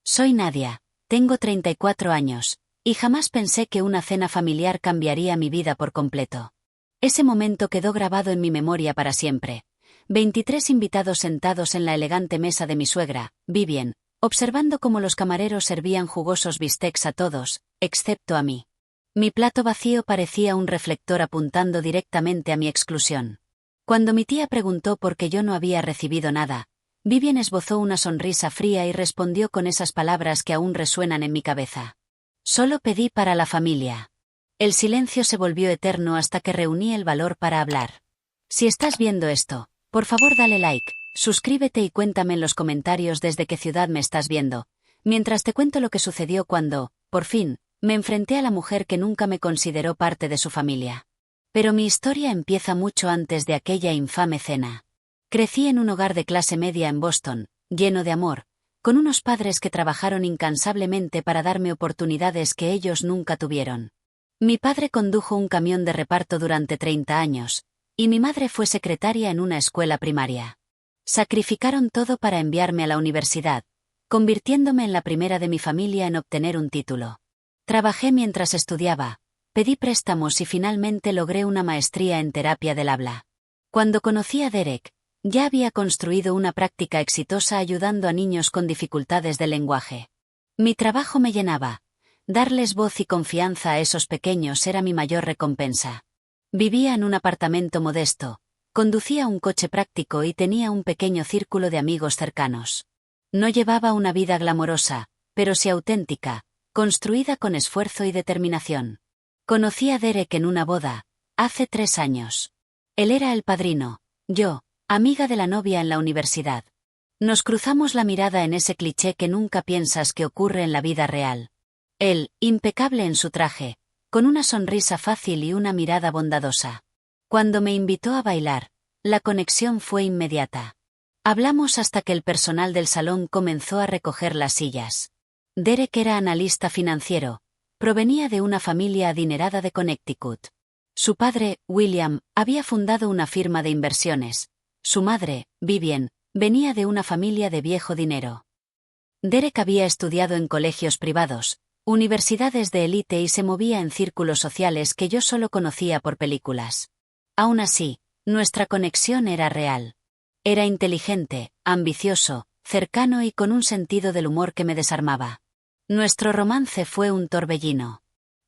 Soy Nadia, tengo 34 años, y jamás pensé que una cena familiar cambiaría mi vida por completo. Ese momento quedó grabado en mi memoria para siempre. 23 invitados sentados en la elegante mesa de mi suegra, Vivien, observando cómo los camareros servían jugosos bistecs a todos, excepto a mí. Mi plato vacío parecía un reflector apuntando directamente a mi exclusión. Cuando mi tía preguntó por qué yo no había recibido nada, Vivien esbozó una sonrisa fría y respondió con esas palabras que aún resuenan en mi cabeza. Solo pedí para la familia. El silencio se volvió eterno hasta que reuní el valor para hablar. Si estás viendo esto, por favor dale like, suscríbete y cuéntame en los comentarios desde qué ciudad me estás viendo, mientras te cuento lo que sucedió cuando, por fin, me enfrenté a la mujer que nunca me consideró parte de su familia. Pero mi historia empieza mucho antes de aquella infame cena. Crecí en un hogar de clase media en Boston, lleno de amor, con unos padres que trabajaron incansablemente para darme oportunidades que ellos nunca tuvieron. Mi padre condujo un camión de reparto durante 30 años, y mi madre fue secretaria en una escuela primaria. Sacrificaron todo para enviarme a la universidad, convirtiéndome en la primera de mi familia en obtener un título. Trabajé mientras estudiaba, pedí préstamos y finalmente logré una maestría en terapia del habla. Cuando conocí a Derek, ya había construido una práctica exitosa ayudando a niños con dificultades del lenguaje. Mi trabajo me llenaba. Darles voz y confianza a esos pequeños era mi mayor recompensa. Vivía en un apartamento modesto, conducía un coche práctico y tenía un pequeño círculo de amigos cercanos. No llevaba una vida glamorosa, pero sí auténtica, construida con esfuerzo y determinación. Conocí a Derek en una boda, hace 3 años. Él era el padrino, yo, amiga de la novia en la universidad. Nos cruzamos la mirada en ese cliché que nunca piensas que ocurre en la vida real. Él, impecable en su traje, con una sonrisa fácil y una mirada bondadosa. Cuando me invitó a bailar, la conexión fue inmediata. Hablamos hasta que el personal del salón comenzó a recoger las sillas. Derek era analista financiero, provenía de una familia adinerada de Connecticut. Su padre, William, había fundado una firma de inversiones. Su madre, Vivien, venía de una familia de viejo dinero. Derek había estudiado en colegios privados, universidades de élite y se movía en círculos sociales que yo solo conocía por películas. Aún así, nuestra conexión era real. Era inteligente, ambicioso, cercano y con un sentido del humor que me desarmaba. Nuestro romance fue un torbellino.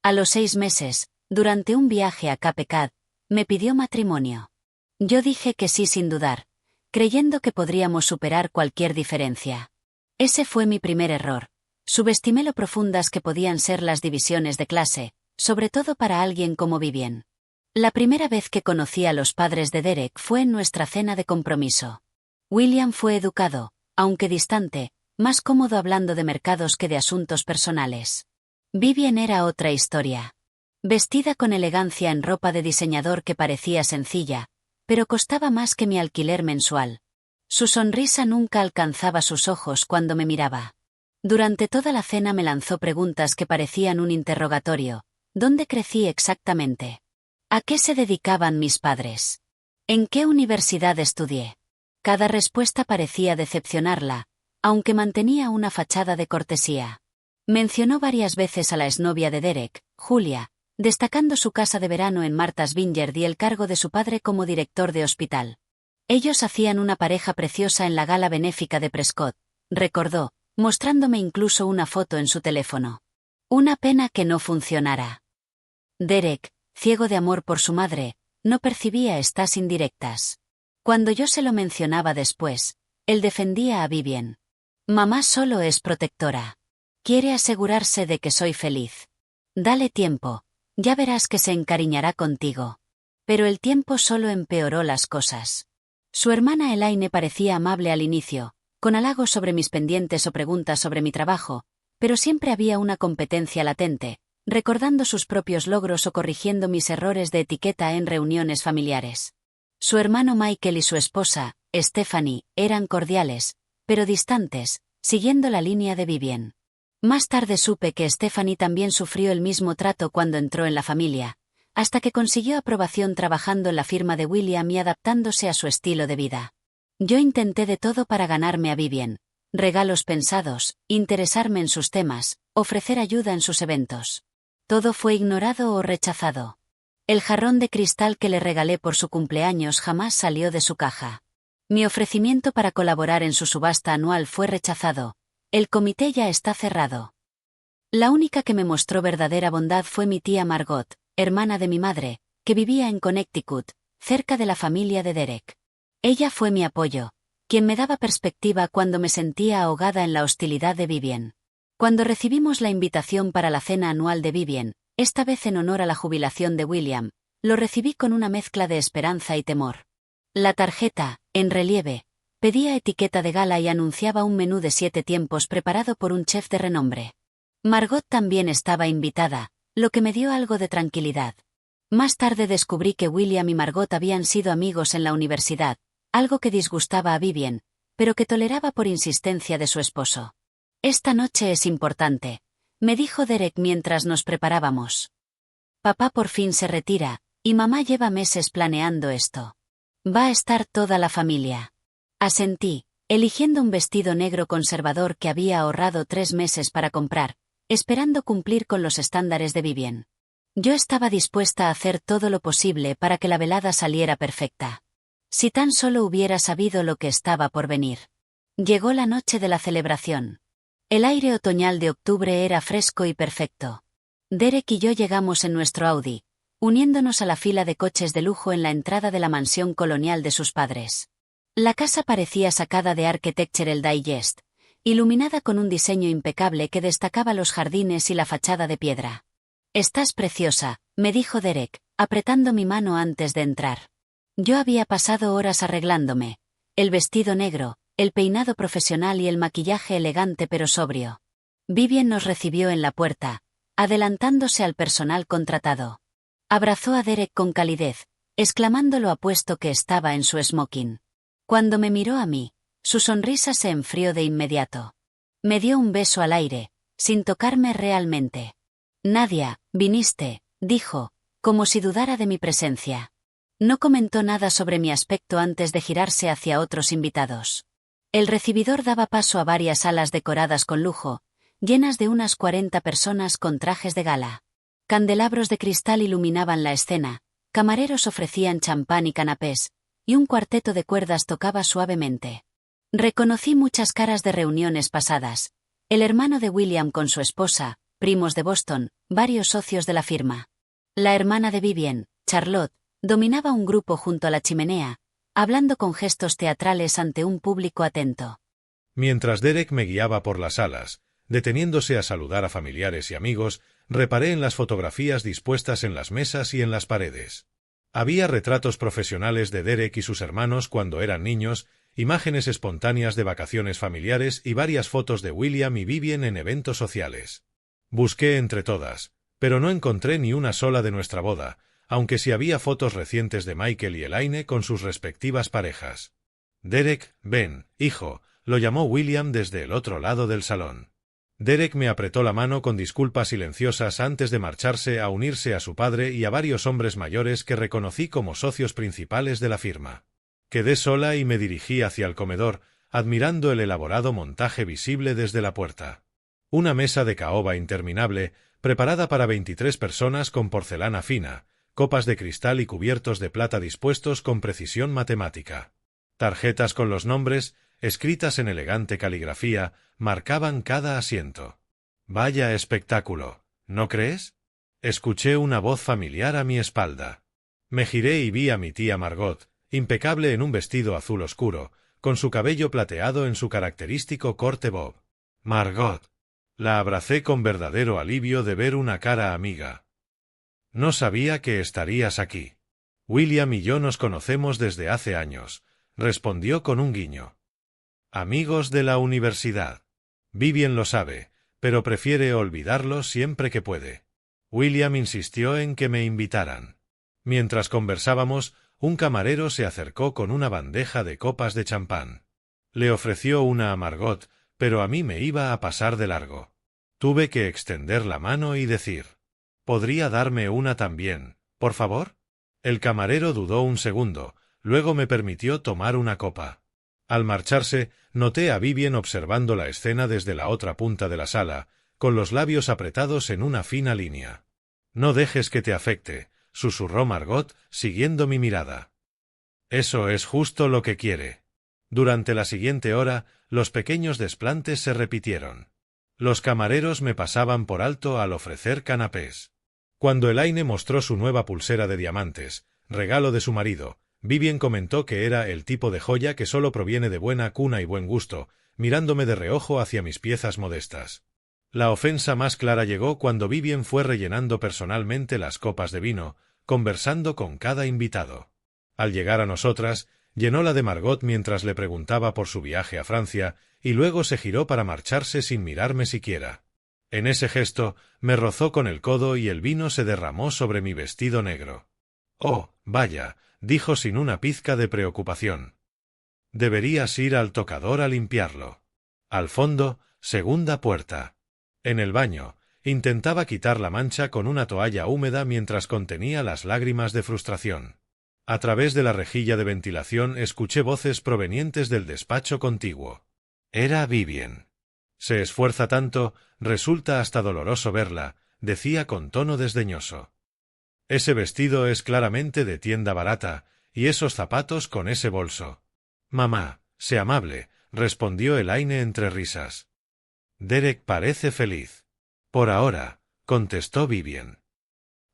A los 6 meses, durante un viaje a Cape Cod, me pidió matrimonio. Yo dije que sí sin dudar, creyendo que podríamos superar cualquier diferencia. Ese fue mi primer error. Subestimé lo profundas que podían ser las divisiones de clase, sobre todo para alguien como Vivien. La primera vez que conocí a los padres de Derek fue en nuestra cena de compromiso. William fue educado, aunque distante, más cómodo hablando de mercados que de asuntos personales. Vivien era otra historia. Vestida con elegancia en ropa de diseñador que parecía sencilla, pero costaba más que mi alquiler mensual. Su sonrisa nunca alcanzaba sus ojos cuando me miraba. Durante toda la cena me lanzó preguntas que parecían un interrogatorio. ¿Dónde crecí exactamente? ¿A qué se dedicaban mis padres? ¿En qué universidad estudié? Cada respuesta parecía decepcionarla, aunque mantenía una fachada de cortesía. Mencionó varias veces a la exnovia de Derek, Julia, destacando su casa de verano en Martha's Vineyard y el cargo de su padre como director de hospital. Ellos hacían una pareja preciosa en la gala benéfica de Prescott, recordó, mostrándome incluso una foto en su teléfono. Una pena que no funcionara. Derek, ciego de amor por su madre, no percibía estas indirectas. Cuando yo se lo mencionaba después, él defendía a Vivien. Mamá solo es protectora. Quiere asegurarse de que soy feliz. Dale tiempo. Ya verás que se encariñará contigo. Pero el tiempo solo empeoró las cosas. Su hermana Elaine parecía amable al inicio, con halagos sobre mis pendientes o preguntas sobre mi trabajo, pero siempre había una competencia latente, recordando sus propios logros o corrigiendo mis errores de etiqueta en reuniones familiares. Su hermano Michael y su esposa, Stephanie, eran cordiales, pero distantes, siguiendo la línea de Vivien. Más tarde supe que Stephanie también sufrió el mismo trato cuando entró en la familia, hasta que consiguió aprobación trabajando en la firma de William y adaptándose a su estilo de vida. Yo intenté de todo para ganarme a Vivien, regalos pensados, interesarme en sus temas, ofrecer ayuda en sus eventos. Todo fue ignorado o rechazado. El jarrón de cristal que le regalé por su cumpleaños jamás salió de su caja. Mi ofrecimiento para colaborar en su subasta anual fue rechazado. El comité ya está cerrado. La única que me mostró verdadera bondad fue mi tía Margot, hermana de mi madre, que vivía en Connecticut, cerca de la familia de Derek. Ella fue mi apoyo, quien me daba perspectiva cuando me sentía ahogada en la hostilidad de Vivien. Cuando recibimos la invitación para la cena anual de Vivien, esta vez en honor a la jubilación de William, lo recibí con una mezcla de esperanza y temor. La tarjeta, en relieve, pedía etiqueta de gala y anunciaba un menú de 7 tiempos preparado por un chef de renombre. Margot también estaba invitada, lo que me dio algo de tranquilidad. Más tarde descubrí que William y Margot habían sido amigos en la universidad, algo que disgustaba a Vivien, pero que toleraba por insistencia de su esposo. «Esta noche es importante», me dijo Derek mientras nos preparábamos. «Papá por fin se retira, y mamá lleva meses planeando esto. Va a estar toda la familia». Asentí, eligiendo un vestido negro conservador que había ahorrado 3 meses para comprar, esperando cumplir con los estándares de Vivien. Yo estaba dispuesta a hacer todo lo posible para que la velada saliera perfecta. Si tan solo hubiera sabido lo que estaba por venir. Llegó la noche de la celebración. El aire otoñal de octubre era fresco y perfecto. Derek y yo llegamos en nuestro Audi, uniéndonos a la fila de coches de lujo en la entrada de la mansión colonial de sus padres. La casa parecía sacada de Architectural Digest, iluminada con un diseño impecable que destacaba los jardines y la fachada de piedra. «Estás preciosa», me dijo Derek, apretando mi mano antes de entrar. Yo había pasado horas arreglándome. El vestido negro, el peinado profesional y el maquillaje elegante pero sobrio. Vivien nos recibió en la puerta, adelantándose al personal contratado. Abrazó a Derek con calidez, exclamando lo apuesto que estaba en su smoking. Cuando me miró a mí, su sonrisa se enfrió de inmediato. Me dio un beso al aire, sin tocarme realmente. «Nadia, viniste», dijo, como si dudara de mi presencia. No comentó nada sobre mi aspecto antes de girarse hacia otros invitados. El recibidor daba paso a varias salas decoradas con lujo, llenas de unas 40 personas con trajes de gala. Candelabros de cristal iluminaban la escena, camareros ofrecían champán y canapés, y un cuarteto de cuerdas tocaba suavemente. Reconocí muchas caras de reuniones pasadas. El hermano de William con su esposa, primos de Boston, varios socios de la firma. La hermana de Vivien, Charlotte, dominaba un grupo junto a la chimenea, hablando con gestos teatrales ante un público atento. Mientras Derek me guiaba por las salas, deteniéndose a saludar a familiares y amigos, reparé en las fotografías dispuestas en las mesas y en las paredes. Había retratos profesionales de Derek y sus hermanos cuando eran niños, imágenes espontáneas de vacaciones familiares y varias fotos de William y Vivien en eventos sociales. Busqué entre todas, pero no encontré ni una sola de nuestra boda, aunque sí había fotos recientes de Michael y Elaine con sus respectivas parejas. «Derek, ven, hijo», lo llamó William desde el otro lado del salón. Derek me apretó la mano con disculpas silenciosas antes de marcharse a unirse a su padre y a varios hombres mayores que reconocí como socios principales de la firma. Quedé sola y me dirigí hacia el comedor, admirando el elaborado montaje visible desde la puerta. Una mesa de caoba interminable, preparada para 23 personas con porcelana fina, copas de cristal y cubiertos de plata dispuestos con precisión matemática. Tarjetas con los nombres, escritas en elegante caligrafía, marcaban cada asiento. «Vaya espectáculo, ¿no crees?», escuché una voz familiar a mi espalda. Me giré y vi a mi tía Margot, impecable en un vestido azul oscuro, con su cabello plateado en su característico corte bob. «Margot». La abracé con verdadero alivio de ver una cara amiga. «No sabía que estarías aquí. William y yo nos conocemos desde hace años», respondió con un guiño. «Amigos de la universidad. Vivien lo sabe, pero prefiere olvidarlo siempre que puede. William insistió en que me invitaran». Mientras conversábamos, un camarero se acercó con una bandeja de copas de champán. Le ofreció una a Margot, pero a mí me iba a pasar de largo. Tuve que extender la mano y decir: «¿Podría darme una también, por favor?». El camarero dudó un segundo, luego me permitió tomar una copa. Al marcharse, noté a Vivien observando la escena desde la otra punta de la sala, con los labios apretados en una fina línea. «No dejes que te afecte», susurró Margot, siguiendo mi mirada. «Eso es justo lo que quiere». Durante la siguiente hora, los pequeños desplantes se repitieron. Los camareros me pasaban por alto al ofrecer canapés. Cuando Elaine mostró su nueva pulsera de diamantes, regalo de su marido, Vivien comentó que era el tipo de joya que solo proviene de buena cuna y buen gusto, mirándome de reojo hacia mis piezas modestas. La ofensa más clara llegó cuando Vivien fue rellenando personalmente las copas de vino, conversando con cada invitado. Al llegar a nosotras, llenó la de Margot mientras le preguntaba por su viaje a Francia, y luego se giró para marcharse sin mirarme siquiera. En ese gesto, me rozó con el codo y el vino se derramó sobre mi vestido negro. «Oh, vaya», dijo sin una pizca de preocupación. «Deberías ir al tocador a limpiarlo». Al fondo, segunda puerta. En el baño, intentaba quitar la mancha con una toalla húmeda mientras contenía las lágrimas de frustración. A través de la rejilla de ventilación escuché voces provenientes del despacho contiguo. Era Vivien. «Se esfuerza tanto, resulta hasta doloroso verla», decía con tono desdeñoso. «Ese vestido es claramente de tienda barata, y esos zapatos con ese bolso». «Mamá, sé amable», respondió Elaine entre risas. «Derek parece feliz». «Por ahora», contestó Vivien.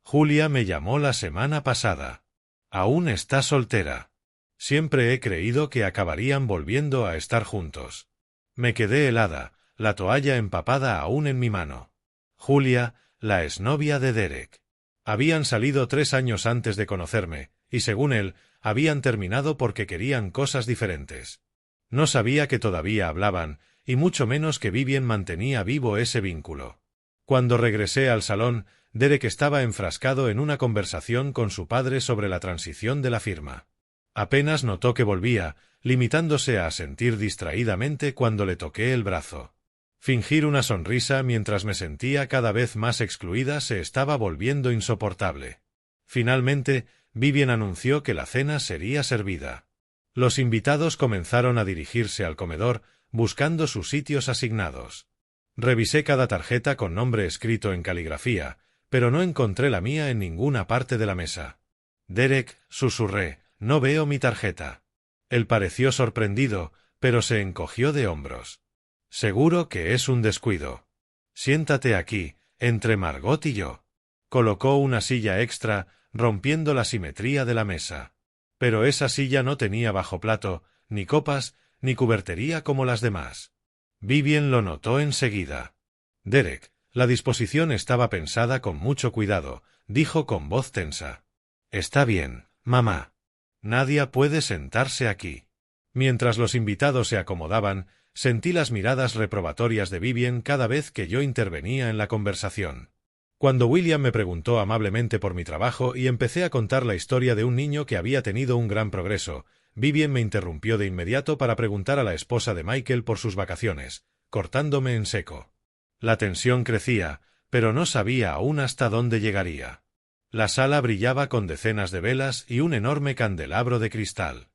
«Julia me llamó la semana pasada. Aún está soltera. Siempre he creído que acabarían volviendo a estar juntos». Me quedé helada, la toalla empapada aún en mi mano. Julia, la exnovia de Derek. Habían salido 3 años antes de conocerme, y según él, habían terminado porque querían cosas diferentes. No sabía que todavía hablaban, y mucho menos que Vivien mantenía vivo ese vínculo. Cuando regresé al salón, Derek estaba enfrascado en una conversación con su padre sobre la transición de la firma. Apenas notó que volvía, limitándose a asentir distraídamente cuando le toqué el brazo. Fingir una sonrisa mientras me sentía cada vez más excluida se estaba volviendo insoportable. Finalmente, Vivien anunció que la cena sería servida. Los invitados comenzaron a dirigirse al comedor, buscando sus sitios asignados. Revisé cada tarjeta con nombre escrito en caligrafía, pero no encontré la mía en ninguna parte de la mesa. «Derek», susurré, «no veo mi tarjeta». Él pareció sorprendido, pero se encogió de hombros. «Seguro que es un descuido. Siéntate aquí, entre Margot y yo». Colocó una silla extra, rompiendo la simetría de la mesa. Pero esa silla no tenía bajoplato, ni copas, ni cubertería como las demás. Vivien lo notó enseguida. «Derek, la disposición estaba pensada con mucho cuidado», dijo con voz tensa. «Está bien, mamá. Nadia puede sentarse aquí». Mientras los invitados se acomodaban, sentí las miradas reprobatorias de Vivien cada vez que yo intervenía en la conversación. Cuando William me preguntó amablemente por mi trabajo y empecé a contar la historia de un niño que había tenido un gran progreso, Vivien me interrumpió de inmediato para preguntar a la esposa de Michael por sus vacaciones, cortándome en seco. La tensión crecía, pero no sabía aún hasta dónde llegaría. La sala brillaba con decenas de velas y un enorme candelabro de cristal.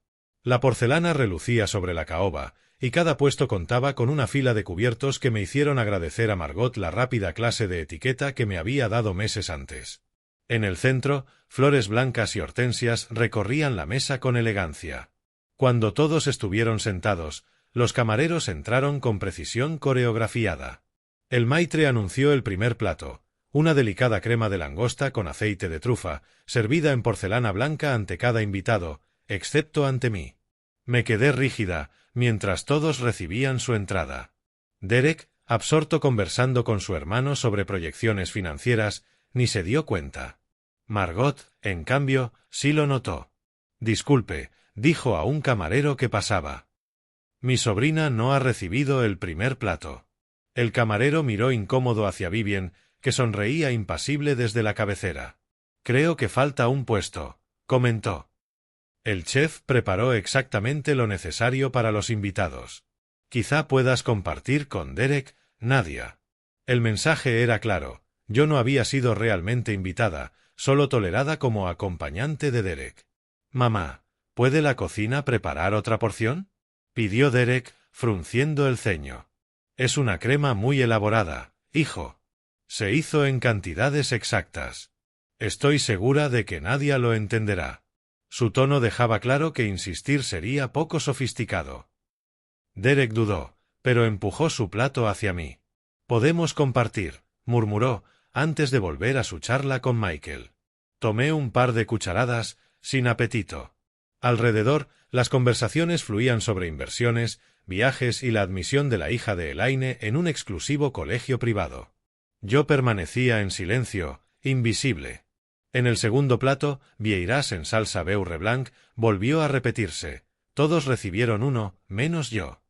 La porcelana relucía sobre la caoba, y cada puesto contaba con una fila de cubiertos que me hicieron agradecer a Margot la rápida clase de etiqueta que me había dado meses antes. En el centro, flores blancas y hortensias recorrían la mesa con elegancia. Cuando todos estuvieron sentados, los camareros entraron con precisión coreografiada. El maitre anunció el primer plato, una delicada crema de langosta con aceite de trufa, servida en porcelana blanca ante cada invitado, excepto ante mí. Me quedé rígida, mientras todos recibían su entrada. Derek, absorto conversando con su hermano sobre proyecciones financieras, ni se dio cuenta. Margot, en cambio, sí lo notó. «Disculpe», dijo a un camarero que pasaba. «Mi sobrina no ha recibido el primer plato». El camarero miró incómodo hacia Vivien, que sonreía impasible desde la cabecera. «Creo que falta un puesto», comentó. El chef preparó exactamente lo necesario para los invitados. «Quizá puedas compartir con Derek, Nadia». El mensaje era claro. Yo no había sido realmente invitada, solo tolerada como acompañante de Derek. «Mamá, ¿puede la cocina preparar otra porción?», pidió Derek, frunciendo el ceño. Es una crema muy elaborada, hijo. Se hizo en cantidades exactas. Estoy segura de que Nadia lo entenderá. Su tono dejaba claro que insistir sería poco sofisticado. Derek dudó, pero empujó su plato hacia mí. «Podemos compartir», murmuró, antes de volver a su charla con Michael. Tomé un par de cucharadas, sin apetito. Alrededor, las conversaciones fluían sobre inversiones, viajes y la admisión de la hija de Elaine en un exclusivo colegio privado. Yo permanecía en silencio, invisible. En el segundo plato, Vieirás en salsa beurre blanc volvió a repetirse. Todos recibieron uno, menos yo.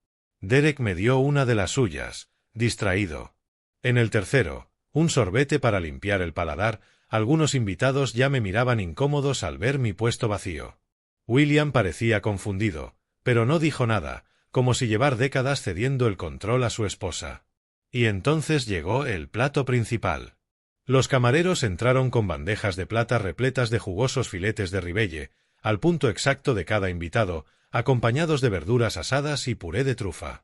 Derek me dio una de las suyas, distraído. En el tercero, un sorbete para limpiar el paladar. Algunos invitados ya me miraban incómodos al ver mi puesto vacío. William parecía confundido, pero no dijo nada, como si llevar décadas cediendo el control a su esposa. Y entonces llegó el plato principal. Los camareros entraron con bandejas de plata repletas de jugosos filetes de ribeye, al punto exacto de cada invitado, acompañados de verduras asadas y puré de trufa.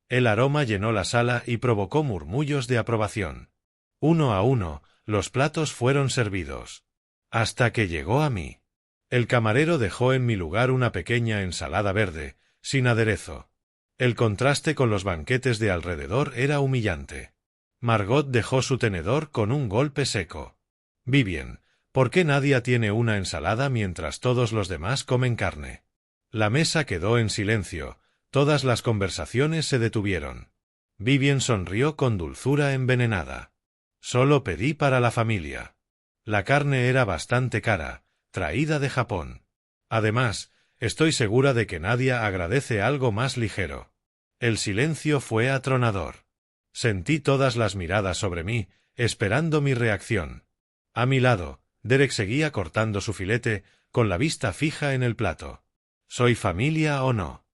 El aroma llenó la sala y provocó murmullos de aprobación. Uno a uno, los platos fueron servidos. Hasta que llegó a mí. El camarero dejó en mi lugar una pequeña ensalada verde, sin aderezo. El contraste con los banquetes de alrededor era humillante. Margot dejó su tenedor con un golpe seco. «Vivien, ¿por qué Nadia tiene una ensalada mientras todos los demás comen carne?» La mesa quedó en silencio, todas las conversaciones se detuvieron. Vivien sonrió con dulzura envenenada. «Solo pedí para la familia. La carne era bastante cara, traída de Japón. Además, estoy segura de que Nadia agradece algo más ligero». El silencio fue atronador. Sentí todas las miradas sobre mí, esperando mi reacción. A mi lado, Derek seguía cortando su filete, con la vista fija en el plato. «¿Soy familia o no?»,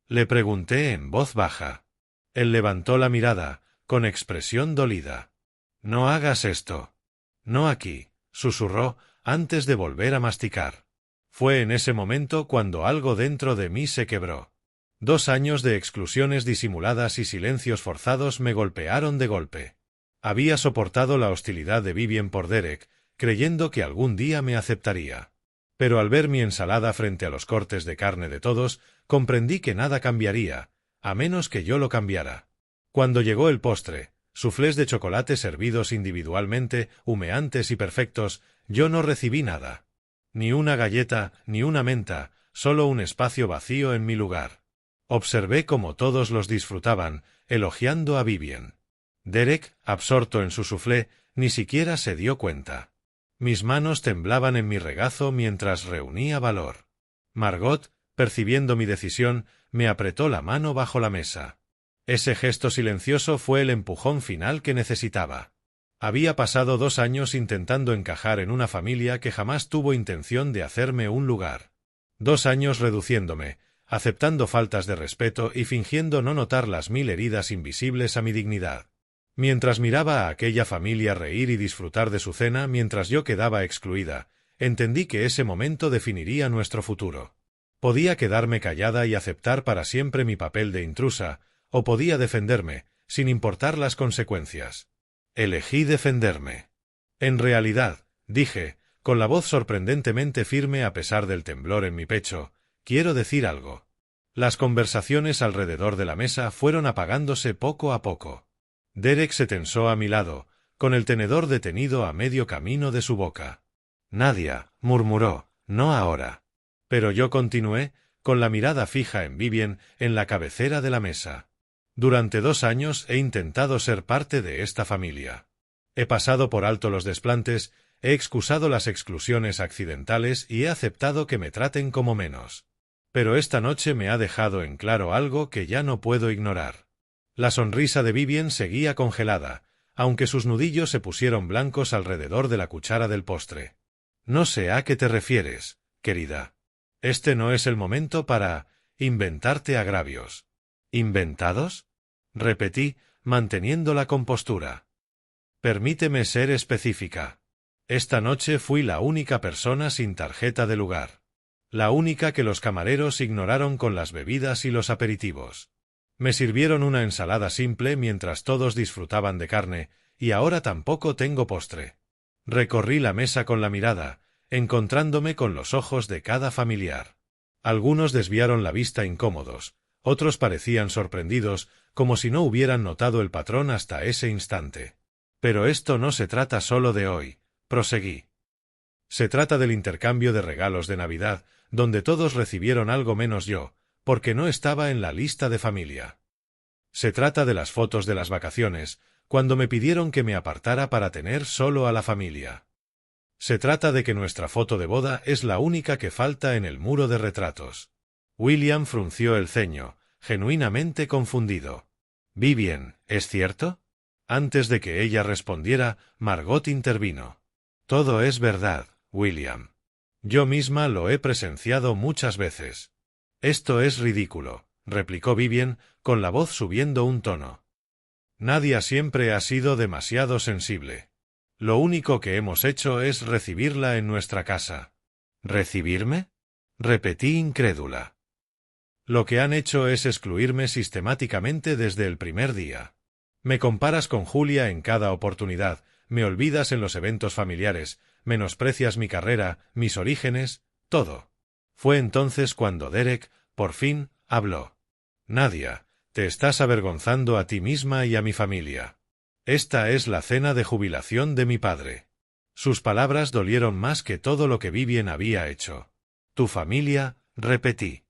le pregunté en voz baja. Él levantó la mirada, con expresión dolida. «No hagas esto». «No aquí», susurró, antes de volver a masticar. Fue en ese momento cuando algo dentro de mí se quebró. 2 años de exclusiones disimuladas y silencios forzados me golpearon de golpe. Había soportado la hostilidad de Vivien por Derek, creyendo que algún día me aceptaría. Pero al ver mi ensalada frente a los cortes de carne de todos, comprendí que nada cambiaría, a menos que yo lo cambiara. Cuando llegó el postre, suflés de chocolate servidos individualmente, humeantes y perfectos, yo no recibí nada. Ni una galleta, ni una menta, solo un espacio vacío en mi lugar. Observé cómo todos los disfrutaban, elogiando a Vivien. Derek, absorto en su soufflé, ni siquiera se dio cuenta. Mis manos temblaban en mi regazo mientras reunía valor. Margot, percibiendo mi decisión, me apretó la mano bajo la mesa. Ese gesto silencioso fue el empujón final que necesitaba. Había pasado 2 años intentando encajar en una familia que jamás tuvo intención de hacerme un lugar. 2 años reduciéndome, aceptando faltas de respeto y fingiendo no notar las 1000 heridas invisibles a mi dignidad. Mientras miraba a aquella familia reír y disfrutar de su cena mientras yo quedaba excluida, entendí que ese momento definiría nuestro futuro. Podía quedarme callada y aceptar para siempre mi papel de intrusa, o podía defenderme, sin importar las consecuencias. Elegí defenderme. En realidad, dije, con la voz sorprendentemente firme a pesar del temblor en mi pecho, quiero decir algo. Las conversaciones alrededor de la mesa fueron apagándose poco a poco. Derek se tensó a mi lado, con el tenedor detenido a medio camino de su boca. «Nadia», murmuró, «no ahora». Pero yo continué, con la mirada fija en Vivien, en la cabecera de la mesa. Durante 2 años he intentado ser parte de esta familia. He pasado por alto los desplantes, he excusado las exclusiones accidentales y he aceptado que me traten como menos. Pero esta noche me ha dejado en claro algo que ya no puedo ignorar. La sonrisa de Vivien seguía congelada, aunque sus nudillos se pusieron blancos alrededor de la cuchara del postre. «No sé a qué te refieres, querida. Este no es el momento para inventarte agravios». «¿Inventados?», repetí, manteniendo la compostura. «Permíteme ser específica. Esta noche fui la única persona sin tarjeta de lugar. la única que los camareros ignoraron con las bebidas y los aperitivos. Me sirvieron una ensalada simple mientras todos disfrutaban de carne, y ahora tampoco tengo postre. Recorrí la mesa con la mirada, encontrándome con los ojos de cada familiar. Algunos desviaron la vista incómodos, otros parecían sorprendidos, como si no hubieran notado el patrón hasta ese instante. Pero esto no se trata solo de hoy, proseguí. Se trata del intercambio de regalos de Navidad, donde todos recibieron algo menos yo, porque no estaba en la lista de familia. Se trata de las fotos de las vacaciones, cuando me pidieron que me apartara para tener solo a la familia. Se trata de que nuestra foto de boda es la única que falta en el muro de retratos. William frunció el ceño, genuinamente confundido. «Vivien, ¿es cierto?» Antes de que ella respondiera, Margot intervino. «Todo es verdad, William. Yo misma lo he presenciado muchas veces». «Esto es ridículo», replicó Vivien, con la voz subiendo un tono. «Nadia siempre ha sido demasiado sensible. Lo único que hemos hecho es recibirla en nuestra casa». «¿Recibirme?», repetí incrédula. «Lo que han hecho es excluirme sistemáticamente desde el primer día. Me comparas con Julia en cada oportunidad, me olvidas en los eventos familiares, menosprecias mi carrera, mis orígenes, todo». Fue entonces cuando Derek, por fin, habló. «Nadia, te estás avergonzando a ti misma y a mi familia. Esta es la cena de jubilación de mi padre». Sus palabras dolieron más que todo lo que Vivien había hecho. «Tu familia», repetí.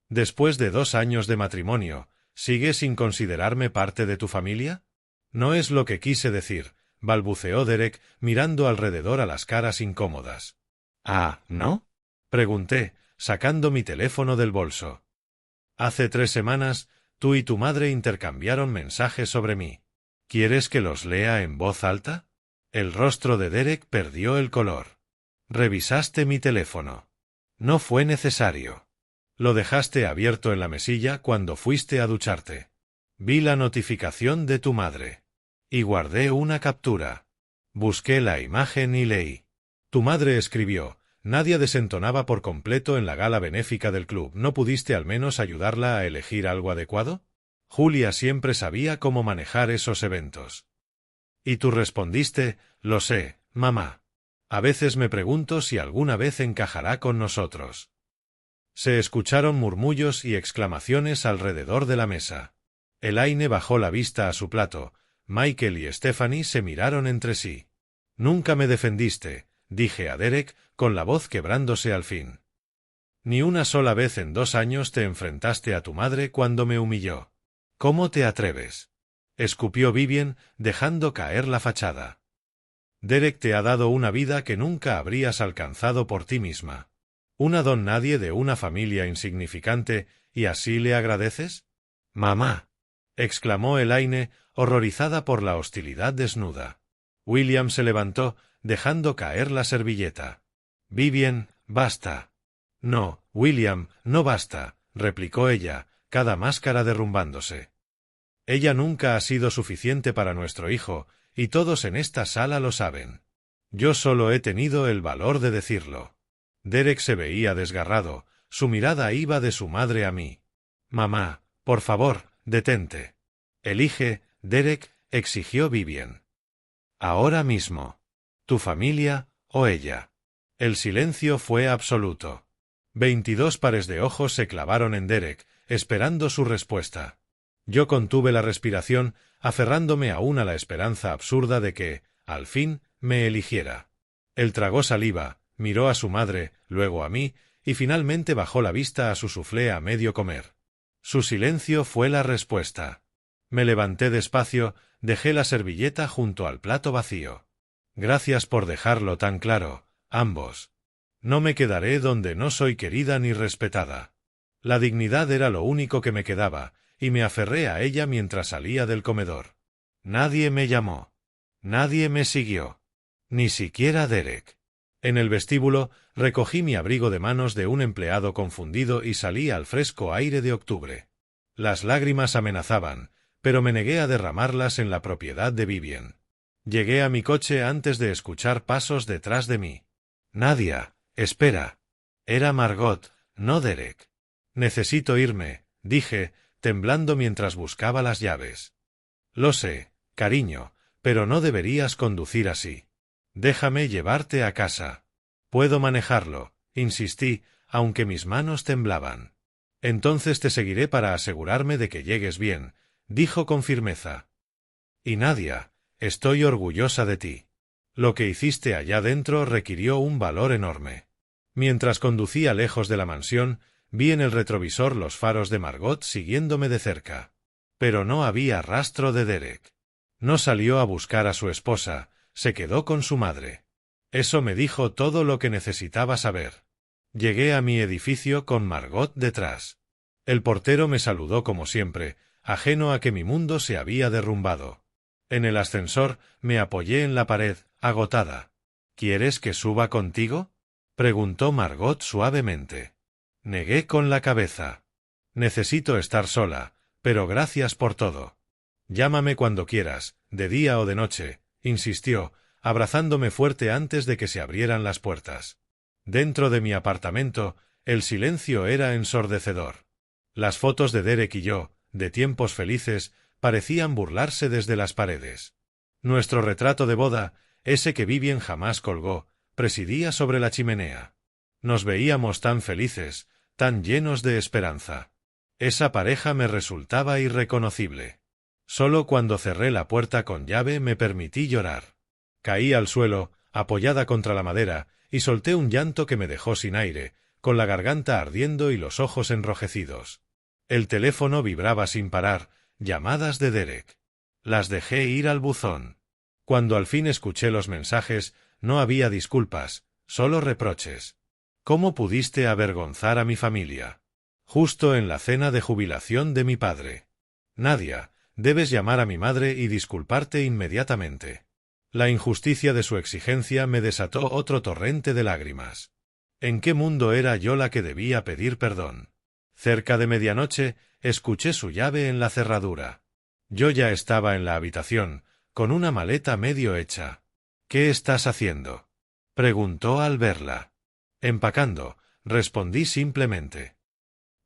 «Después de 2 años de matrimonio, ¿sigues sin considerarme parte de tu familia?» «No es lo que quise decir», balbuceó Derek, mirando alrededor a las caras incómodas. «Ah, ¿no?», pregunté, sacando mi teléfono del bolso. «Hace 3 semanas, tú y tu madre intercambiaron mensajes sobre mí. ¿Quieres que los lea en voz alta?» El rostro de Derek perdió el color. «¿Revisaste mi teléfono?» «No fue necesario. Lo dejaste abierto en la mesilla cuando fuiste a ducharte. Vi la notificación de tu madre. Y guardé una captura. Busqué la imagen y leí. Tu madre escribió: «Nadia desentonaba por completo en la gala benéfica del club. ¿No pudiste al menos ayudarla a elegir algo adecuado?» Julia siempre sabía cómo manejar esos eventos. Y tú respondiste: «Lo sé, mamá. A veces me pregunto si alguna vez encajará con nosotros». Se escucharon murmullos y exclamaciones alrededor de la mesa. Elaine bajó la vista a su plato. Michael y Stephanie se miraron entre sí. «Nunca me defendiste», dije a Derek, con la voz quebrándose al fin. «Ni una sola vez en 2 años te enfrentaste a tu madre cuando me humilló. ¿Cómo te atreves?», escupió Vivien, dejando caer la fachada. «Derek te ha dado una vida que nunca habrías alcanzado por ti misma. Una don nadie de una familia insignificante, ¿y así le agradeces?» «Mamá», exclamó Elaine, horrorizada por la hostilidad desnuda. William se levantó, dejando caer la servilleta. «Vivien, basta». «No, William, no basta», replicó ella, cada máscara derrumbándose. «Ella nunca ha sido suficiente para nuestro hijo, y todos en esta sala lo saben. Yo solo he tenido el valor de decirlo». Derek se veía desgarrado, su mirada iba de su madre a mí. «Mamá, por favor, detente». «Elige, Derek», exigió Vivien. «Ahora mismo. ¿Tu familia o ella?» El silencio fue absoluto. 22 pares de ojos se clavaron en Derek, esperando su respuesta. Yo contuve la respiración, aferrándome aún a la esperanza absurda de que, al fin, me eligiera. Él tragó saliva, miró a su madre, luego a mí, y finalmente bajó la vista a su soufflé a medio comer. Su silencio fue la respuesta. Me levanté despacio, dejé la servilleta junto al plato vacío. «Gracias por dejarlo tan claro, ambos. No me quedaré donde no soy querida ni respetada». La dignidad era lo único que me quedaba, y me aferré a ella mientras salía del comedor. Nadie me llamó. Nadie me siguió. Ni siquiera Derek. En el vestíbulo, recogí mi abrigo de manos de un empleado confundido y salí al fresco aire de octubre. Las lágrimas amenazaban, pero me negué a derramarlas en la propiedad de Vivien. Llegué a mi coche antes de escuchar pasos detrás de mí. «Nadia, espera». Era Margot, no Derek. Necesito irme, dije, temblando mientras buscaba las llaves. Lo sé, cariño, pero no deberías conducir así. Déjame llevarte a casa. Puedo manejarlo, insistí, aunque mis manos temblaban. Entonces te seguiré para asegurarme de que llegues bien, dijo con firmeza. Y Nadia, estoy orgullosa de ti. Lo que hiciste allá dentro requirió un valor enorme. Mientras conducía lejos de la mansión, vi en el retrovisor los faros de Margot siguiéndome de cerca. Pero no había rastro de Derek. No salió a buscar a su esposa, se quedó con su madre. Eso me dijo todo lo que necesitaba saber. Llegué a mi edificio con Margot detrás. El portero me saludó como siempre, ajeno a que mi mundo se había derrumbado. En el ascensor me apoyé en la pared, agotada. ¿Quieres que suba contigo?, preguntó Margot suavemente. Negué con la cabeza. Necesito estar sola, pero gracias por todo. Llámame cuando quieras, de día o de noche, insistió, abrazándome fuerte antes de que se abrieran las puertas. Dentro de mi apartamento, el silencio era ensordecedor. Las fotos de Derek y yo, de tiempos felices, parecían burlarse desde las paredes. Nuestro retrato de boda, ese que Vivien jamás colgó, presidía sobre la chimenea. Nos veíamos tan felices, tan llenos de esperanza. Esa pareja me resultaba irreconocible. Solo cuando cerré la puerta con llave me permití llorar. Caí al suelo, apoyada contra la madera, y solté un llanto que me dejó sin aire, con la garganta ardiendo y los ojos enrojecidos. El teléfono vibraba sin parar, llamadas de Derek. Las dejé ir al buzón. Cuando al fin escuché los mensajes, no había disculpas, solo reproches. ¿Cómo pudiste avergonzar a mi familia? Justo en la cena de jubilación de mi padre. Nadia, debes llamar a mi madre y disculparte inmediatamente. La injusticia de su exigencia me desató otro torrente de lágrimas. ¿En qué mundo era yo la que debía pedir perdón? Cerca de medianoche, escuché su llave en la cerradura. Yo ya estaba en la habitación, con una maleta medio hecha. ¿Qué estás haciendo?, preguntó al verla. Empacando, respondí simplemente.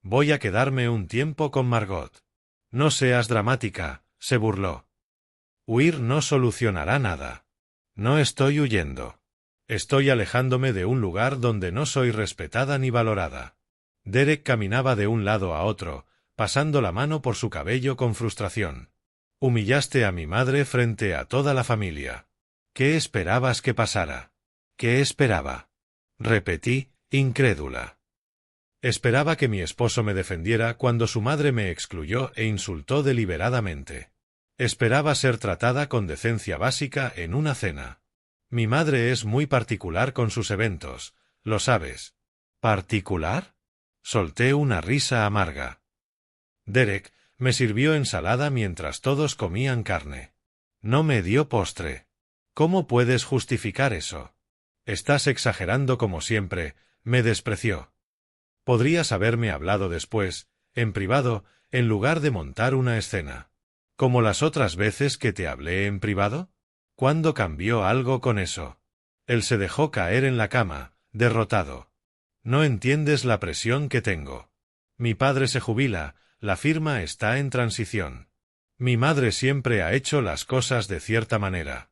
Voy a quedarme un tiempo con Margot. No seas dramática, se burló. Huir no solucionará nada. No estoy huyendo. Estoy alejándome de un lugar donde no soy respetada ni valorada. Derek caminaba de un lado a otro, pasando la mano por su cabello con frustración. Humillaste a mi madre frente a toda la familia. ¿Qué esperabas que pasara? ¿Qué esperaba? Repetí, incrédula. Esperaba que mi esposo me defendiera cuando su madre me excluyó e insultó deliberadamente. Esperaba ser tratada con decencia básica en una cena. Mi madre es muy particular con sus eventos, lo sabes. ¿Particular? Solté una risa amarga. Derek me sirvió ensalada mientras todos comían carne. No me dio postre. ¿Cómo puedes justificar eso? Estás exagerando como siempre, me despreció. Podrías haberme hablado después, en privado, en lugar de montar una escena. ¿Como las otras veces que te hablé en privado? ¿Cuándo cambió algo con eso? Él se dejó caer en la cama, derrotado. No entiendes la presión que tengo. Mi padre se jubila, la firma está en transición. Mi madre siempre ha hecho las cosas de cierta manera.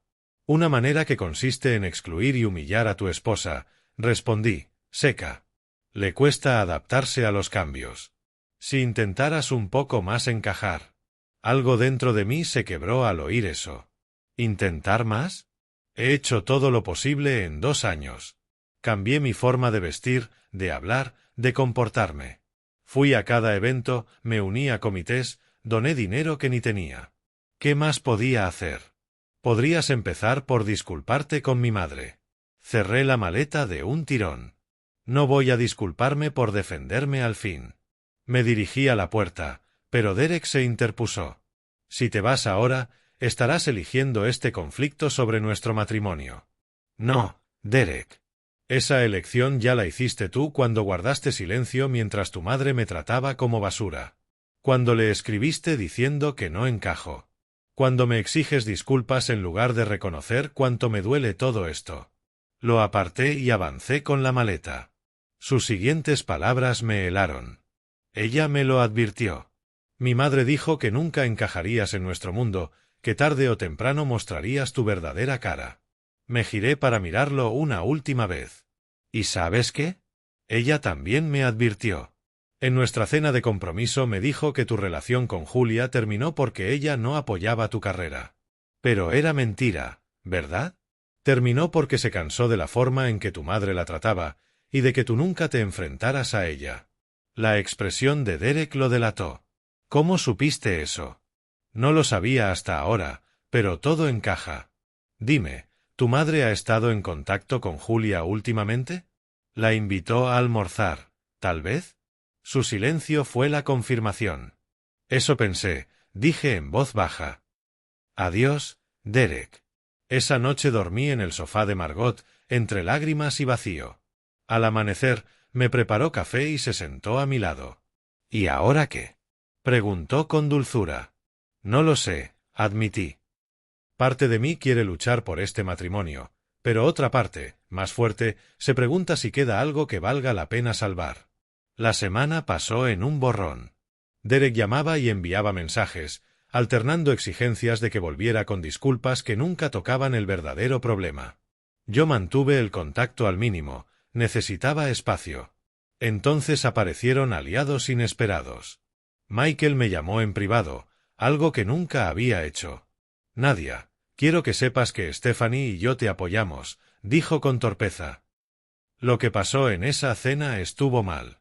Una manera que consiste en excluir y humillar a tu esposa, respondí, seca. Le cuesta adaptarse a los cambios. Si intentaras un poco más encajar. Algo dentro de mí se quebró al oír eso. ¿Intentar más? He hecho todo lo posible en 2 años. Cambié mi forma de vestir, de hablar, de comportarme. Fui a cada evento, me uní a comités, doné dinero que ni tenía. ¿Qué más podía hacer? Podrías empezar por disculparte con mi madre. Cerré la maleta de un tirón. No voy a disculparme por defenderme al fin. Me dirigí a la puerta, pero Derek se interpuso. Si te vas ahora, estarás eligiendo este conflicto sobre nuestro matrimonio. No, Derek. Esa elección ya la hiciste tú cuando guardaste silencio mientras tu madre me trataba como basura. Cuando le escribiste diciendo que no encajo. Cuando me exiges disculpas en lugar de reconocer cuánto me duele todo esto. Lo aparté y avancé con la maleta. Sus siguientes palabras me helaron. Ella me lo advirtió. Mi madre dijo que nunca encajarías en nuestro mundo, que tarde o temprano mostrarías tu verdadera cara. Me giré para mirarlo una última vez. ¿Y sabes qué? Ella también me advirtió. En nuestra cena de compromiso me dijo que tu relación con Julia terminó porque ella no apoyaba tu carrera. Pero era mentira, ¿verdad? Terminó porque se cansó de la forma en que tu madre la trataba, y de que tú nunca te enfrentaras a ella. La expresión de Derek lo delató. ¿Cómo supiste eso? No lo sabía hasta ahora, pero todo encaja. Dime, ¿tu madre ha estado en contacto con Julia últimamente? ¿La invitó a almorzar, tal vez? Su silencio fue la confirmación. Eso pensé, dije en voz baja. Adiós, Derek. Esa noche dormí en el sofá de Margot, entre lágrimas y vacío. Al amanecer, me preparó café y se sentó a mi lado. ¿Y ahora qué? Preguntó con dulzura. No lo sé, admití. Parte de mí quiere luchar por este matrimonio, pero otra parte, más fuerte, se pregunta si queda algo que valga la pena salvar. La semana pasó en un borrón. Derek llamaba y enviaba mensajes, alternando exigencias de que volviera con disculpas que nunca tocaban el verdadero problema. Yo mantuve el contacto al mínimo, necesitaba espacio. Entonces aparecieron aliados inesperados. Michael me llamó en privado, algo que nunca había hecho. Nadia, quiero que sepas que Stephanie y yo te apoyamos, dijo con torpeza. Lo que pasó en esa cena estuvo mal.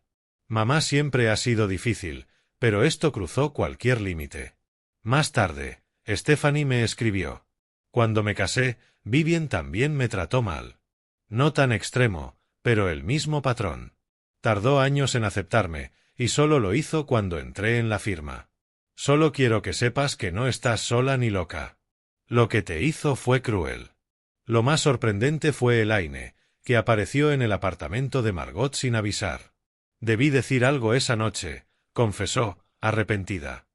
Mamá siempre ha sido difícil, pero esto cruzó cualquier límite. Más tarde, Stephanie me escribió. Cuando me casé, Vivien también me trató mal. No tan extremo, pero el mismo patrón. Tardó años en aceptarme, y solo lo hizo cuando entré en la firma. Solo quiero que sepas que no estás sola ni loca. Lo que te hizo fue cruel. Lo más sorprendente fue Elaine, que apareció en el apartamento de Margot sin avisar. Debí decir algo esa noche, confesó, arrepentida.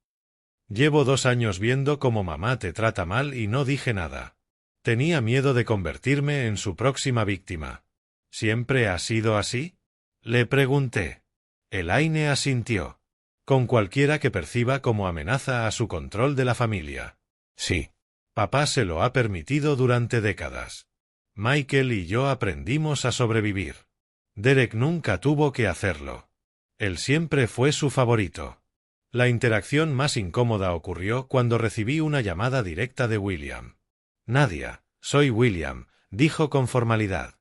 Llevo 2 años viendo cómo mamá te trata mal y no dije nada. Tenía miedo de convertirme en su próxima víctima. ¿Siempre ha sido así? Le pregunté. Elaine asintió. Con cualquiera que perciba como amenaza a su control de la familia. Sí. Papá se lo ha permitido durante décadas. Michael y yo aprendimos a sobrevivir. Derek nunca tuvo que hacerlo. Él siempre fue su favorito. La interacción más incómoda ocurrió cuando recibí una llamada directa de William. Nadia, soy William, dijo con formalidad.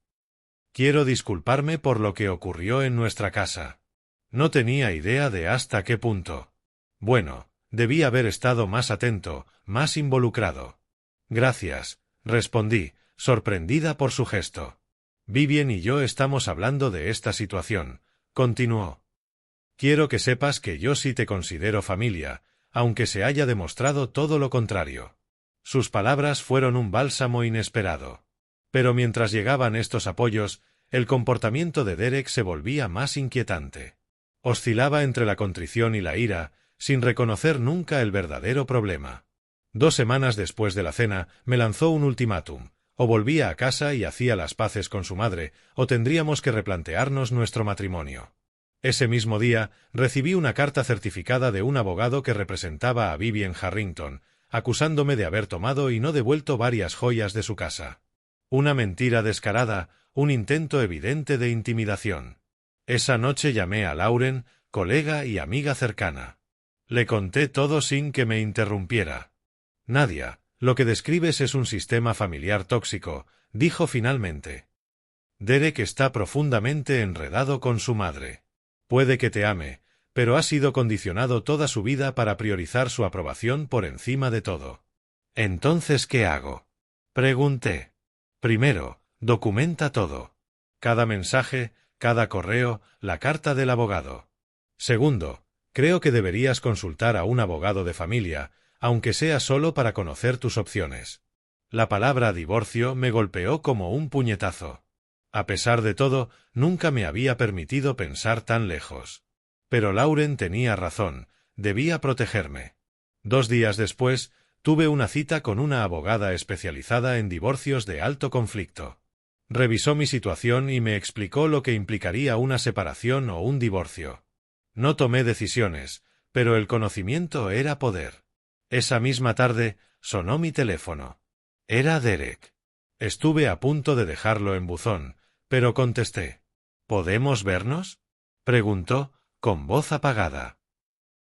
Quiero disculparme por lo que ocurrió en nuestra casa. No tenía idea de hasta qué punto. Bueno, debí haber estado más atento, más involucrado. Gracias, respondí, sorprendida por su gesto. Vivien y yo estamos hablando de esta situación, continuó. Quiero que sepas que yo sí te considero familia, aunque se haya demostrado todo lo contrario. Sus palabras fueron un bálsamo inesperado. Pero mientras llegaban estos apoyos, el comportamiento de Derek se volvía más inquietante. Oscilaba entre la contrición y la ira, sin reconocer nunca el verdadero problema. 2 semanas después de la cena, me lanzó un ultimátum. O volvía a casa y hacía las paces con su madre, o tendríamos que replantearnos nuestro matrimonio. Ese mismo día, recibí una carta certificada de un abogado que representaba a Vivien Harrington, acusándome de haber tomado y no devuelto varias joyas de su casa. Una mentira descarada, un intento evidente de intimidación. Esa noche llamé a Lauren, colega y amiga cercana. Le conté todo sin que me interrumpiera. Nadia, lo que describes es un sistema familiar tóxico, dijo finalmente. Derek está profundamente enredado con su madre. Puede que te ame, pero ha sido condicionado toda su vida para priorizar su aprobación por encima de todo. ¿Entonces qué hago? Pregunté. Primero, documenta todo. Cada mensaje, cada correo, la carta del abogado. Segundo, creo que deberías consultar a un abogado de familia, aunque sea solo para conocer tus opciones. La palabra divorcio me golpeó como un puñetazo. A pesar de todo, nunca me había permitido pensar tan lejos. Pero Lauren tenía razón, debía protegerme. 2 días después, tuve una cita con una abogada especializada en divorcios de alto conflicto. Revisó mi situación y me explicó lo que implicaría una separación o un divorcio. No tomé decisiones, pero el conocimiento era poder. Esa misma tarde sonó mi teléfono. Era Derek. Estuve a punto de dejarlo en buzón, pero contesté. ¿Podemos vernos?, preguntó, con voz apagada.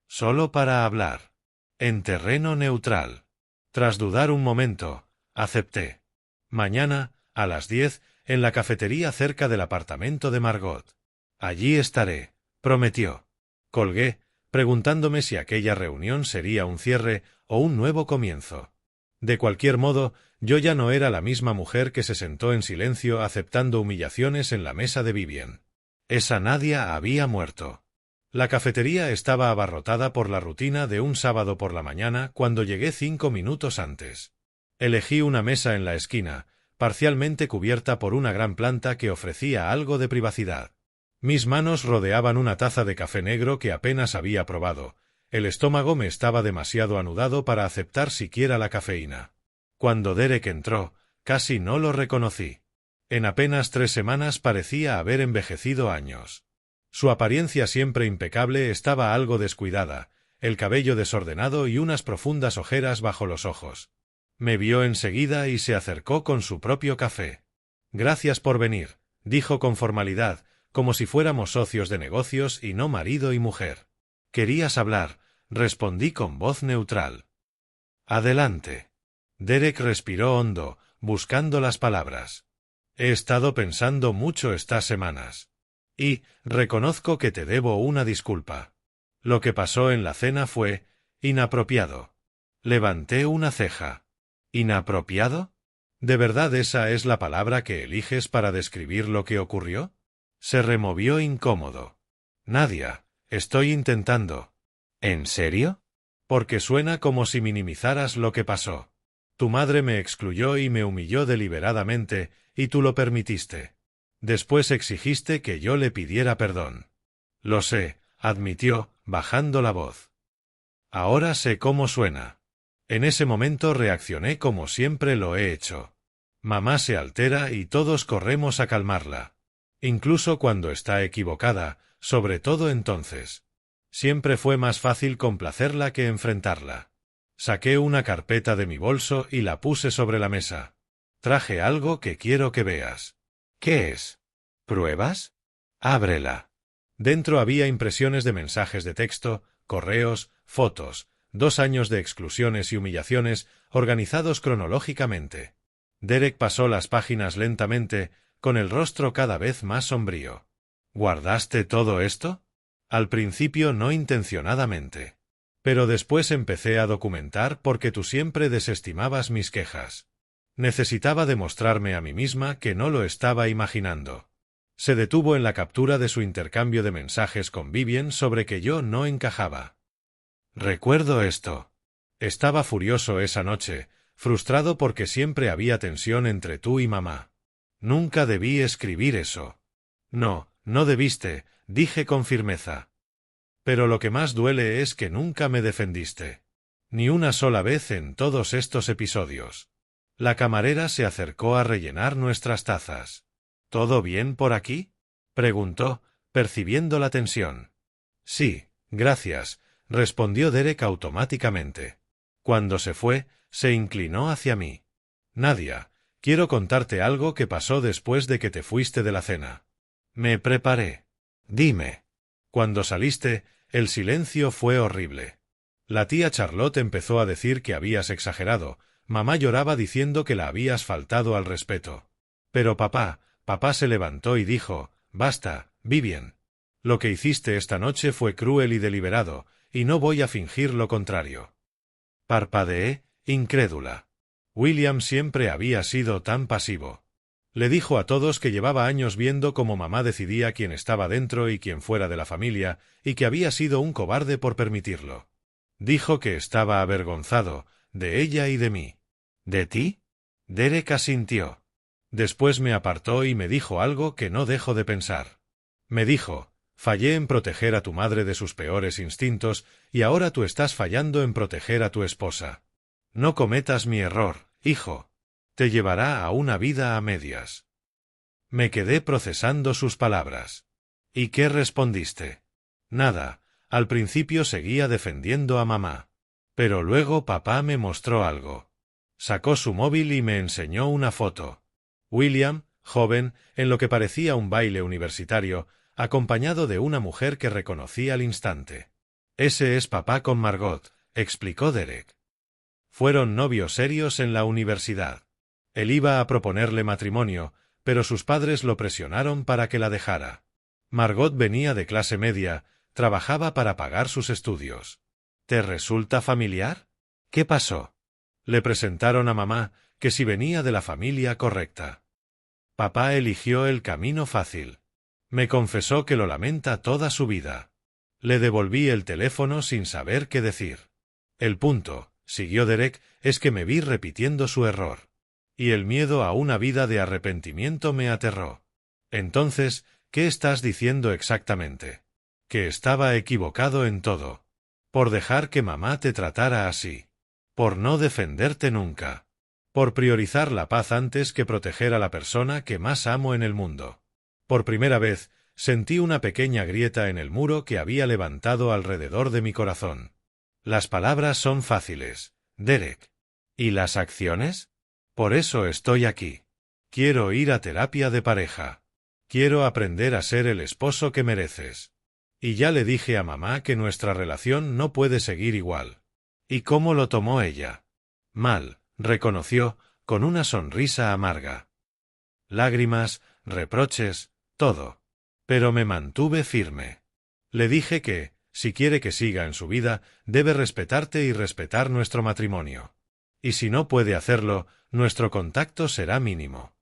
Solo para hablar. En terreno neutral. Tras dudar un momento, acepté. Mañana, a las 10, en la cafetería cerca del apartamento de Margot. Allí estaré, prometió. Colgué, preguntándome si aquella reunión sería un cierre o un nuevo comienzo. De cualquier modo, yo ya no era la misma mujer que se sentó en silencio aceptando humillaciones en la mesa de Vivian. Esa Nadia había muerto. La cafetería estaba abarrotada por la rutina de un sábado por la mañana cuando llegué 5 minutos antes. Elegí una mesa en la esquina, parcialmente cubierta por una gran planta que ofrecía algo de privacidad. Mis manos rodeaban una taza de café negro que apenas había probado. El estómago me estaba demasiado anudado para aceptar siquiera la cafeína. Cuando Derek entró, casi no lo reconocí. En apenas 3 semanas parecía haber envejecido años. Su apariencia siempre impecable estaba algo descuidada, el cabello desordenado y unas profundas ojeras bajo los ojos. Me vio enseguida y se acercó con su propio café. «Gracias por venir», dijo con formalidad, como si fuéramos socios de negocios y no marido y mujer. «¿Querías hablar?», respondí con voz neutral. «Adelante». Derek respiró hondo, buscando las palabras. «He estado pensando mucho estas semanas. Y reconozco que te debo una disculpa. Lo que pasó en la cena fue inapropiado». Levanté una ceja. ¿Inapropiado? ¿De verdad esa es la palabra que eliges para describir lo que ocurrió? Se removió incómodo. Nadia, estoy intentando. ¿En serio? Porque suena como si minimizaras lo que pasó. Tu madre me excluyó y me humilló deliberadamente, y tú lo permitiste. Después exigiste que yo le pidiera perdón. Lo sé, admitió, bajando la voz. Ahora sé cómo suena. En ese momento reaccioné como siempre lo he hecho. Mamá se altera y todos corremos a calmarla. Incluso cuando está equivocada, sobre todo entonces. Siempre fue más fácil complacerla que enfrentarla. Saqué una carpeta de mi bolso y la puse sobre la mesa. Traje algo que quiero que veas. ¿Qué es? ¿Pruebas? Ábrela. Dentro había impresiones de mensajes de texto, correos, fotos, 2 años de exclusiones y humillaciones organizados cronológicamente. Derek pasó las páginas lentamente, con el rostro cada vez más sombrío. ¿Guardaste todo esto? Al principio no intencionadamente. Pero después empecé a documentar porque tú siempre desestimabas mis quejas. Necesitaba demostrarme a mí misma que no lo estaba imaginando. Se detuvo en la captura de su intercambio de mensajes con Vivian sobre que yo no encajaba. Recuerdo esto. Estaba furioso esa noche, frustrado porque siempre había tensión entre tú y mamá. Nunca debí escribir eso. No, no debiste, dije con firmeza. Pero lo que más duele es que nunca me defendiste. Ni una sola vez en todos estos episodios. La camarera se acercó a rellenar nuestras tazas. ¿Todo bien por aquí?, preguntó, percibiendo la tensión. Sí, gracias, respondió Derek automáticamente. Cuando se fue, se inclinó hacia mí. Nadia, quiero contarte algo que pasó después de que te fuiste de la cena. Me preparé. Dime. Cuando saliste, el silencio fue horrible. La tía Charlotte empezó a decir que habías exagerado, mamá lloraba diciendo que la habías faltado al respeto. Pero papá se levantó y dijo, basta, Vivian. Lo que hiciste esta noche fue cruel y deliberado, y no voy a fingir lo contrario. Parpadeé, incrédula. William siempre había sido tan pasivo. Le dijo a todos que llevaba años viendo cómo mamá decidía quién estaba dentro y quién fuera de la familia, y que había sido un cobarde por permitirlo. Dijo que estaba avergonzado, de ella y de mí. ¿De ti? Derek asintió. Después me apartó y me dijo algo que no dejo de pensar. Me dijo, fallé en proteger a tu madre de sus peores instintos, y ahora tú estás fallando en proteger a tu esposa. No cometas mi error, hijo. Te llevará a una vida a medias. Me quedé procesando sus palabras. ¿Y qué respondiste? Nada, al principio seguía defendiendo a mamá. Pero luego papá me mostró algo. Sacó su móvil y me enseñó una foto. William, joven, en lo que parecía un baile universitario, acompañado de una mujer que reconocí al instante. Ese es papá con Margot, explicó Derek. Fueron novios serios en la universidad. Él iba a proponerle matrimonio, pero sus padres lo presionaron para que la dejara. Margot venía de clase media, trabajaba para pagar sus estudios. ¿Te resulta familiar? ¿Qué pasó? Le presentaron a mamá, que si venía de la familia correcta. Papá eligió el camino fácil. Me confesó que lo lamenta toda su vida. Le devolví el teléfono sin saber qué decir. El punto, siguió Derek, es que me vi repitiendo su error. Y el miedo a una vida de arrepentimiento me aterró. Entonces, ¿qué estás diciendo exactamente? Que estaba equivocado en todo. Por dejar que mamá te tratara así. Por no defenderte nunca. Por priorizar la paz antes que proteger a la persona que más amo en el mundo. Por primera vez, sentí una pequeña grieta en el muro que había levantado alrededor de mi corazón. Las palabras son fáciles, Derek. ¿Y las acciones? Por eso estoy aquí. Quiero ir a terapia de pareja. Quiero aprender a ser el esposo que mereces. Y ya le dije a mamá que nuestra relación no puede seguir igual. ¿Y cómo lo tomó ella? Mal, reconoció, con una sonrisa amarga. Lágrimas, reproches, todo. Pero me mantuve firme. Le dije que, si quiere que siga en su vida, debe respetarte y respetar nuestro matrimonio. Y si no puede hacerlo, nuestro contacto será mínimo.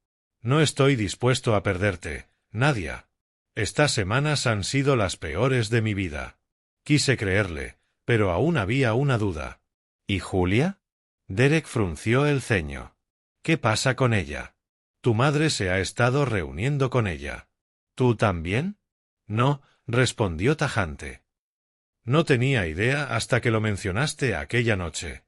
No estoy dispuesto a perderte, Nadia. Estas semanas han sido las peores de mi vida. Quise creerle, pero aún había una duda. ¿Y Julia? Derek frunció el ceño. ¿Qué pasa con ella? Tu madre se ha estado reuniendo con ella. ¿Tú también? No, respondió tajante. No tenía idea hasta que lo mencionaste aquella noche.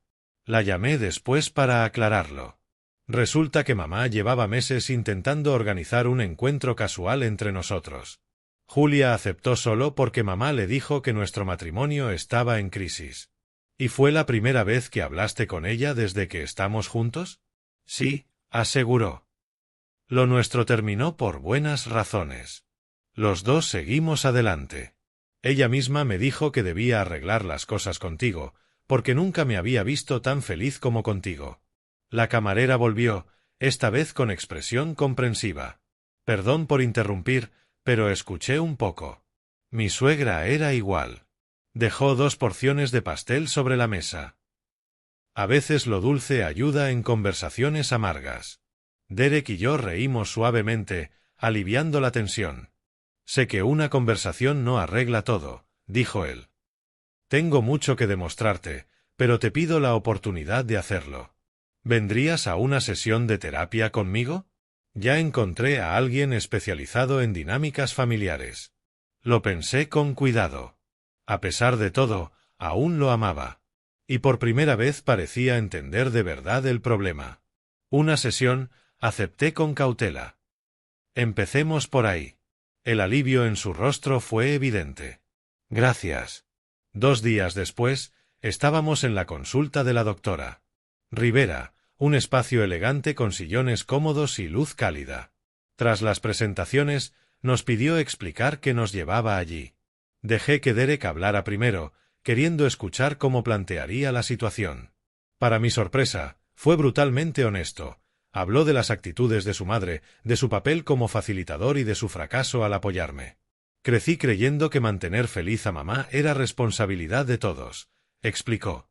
La llamé después para aclararlo. Resulta que mamá llevaba meses intentando organizar un encuentro casual entre nosotros. Julia aceptó solo porque mamá le dijo que nuestro matrimonio estaba en crisis. ¿Y fue la primera vez que hablaste con ella desde que estamos juntos? Sí, aseguró. Lo nuestro terminó por buenas razones. Los dos seguimos adelante. Ella misma me dijo que debía arreglar las cosas contigo, porque nunca me había visto tan feliz como contigo. La camarera volvió, esta vez con expresión comprensiva. Perdón por interrumpir, pero escuché un poco. Mi suegra era igual. Dejó 2 porciones de pastel sobre la mesa. A veces lo dulce ayuda en conversaciones amargas. Derek y yo reímos suavemente, aliviando la tensión. Sé que una conversación no arregla todo, dijo él. Tengo mucho que demostrarte, pero te pido la oportunidad de hacerlo. ¿Vendrías a una sesión de terapia conmigo? Ya encontré a alguien especializado en dinámicas familiares. Lo pensé con cuidado. A pesar de todo, aún lo amaba. Y por primera vez parecía entender de verdad el problema. Una sesión, acepté con cautela. Empecemos por ahí. El alivio en su rostro fue evidente. Gracias. 2 días después, estábamos en la consulta de la doctora Rivera, un espacio elegante con sillones cómodos y luz cálida. Tras las presentaciones, nos pidió explicar qué nos llevaba allí. Dejé que Derek hablara primero, queriendo escuchar cómo plantearía la situación. Para mi sorpresa, fue brutalmente honesto. Habló de las actitudes de su madre, de su papel como facilitador y de su fracaso al apoyarme. Crecí creyendo que mantener feliz a mamá era responsabilidad de todos, explicó.